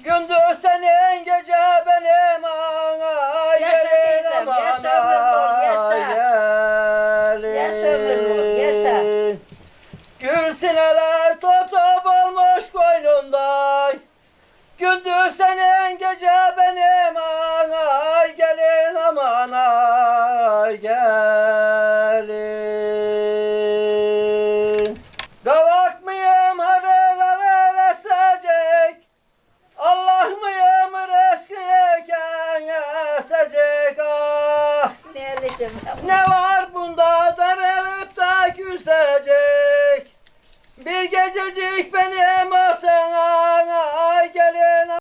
Gündüz senin gece benim ana Yaşa gelin teyzem, aman yaşa ömür bol, yaşa. gelin. Yaşa ömür bol, yaşa. Gül sineler top top olmuş koynumda. Gündüz senin gece benim ana gelin aman ay gelin. Kavak mıyım harıları esecek, Allah mıyım rızkıyken esecek ah. Nerelisin? Ne var bunda darılıp da küsecek, bir gececik beni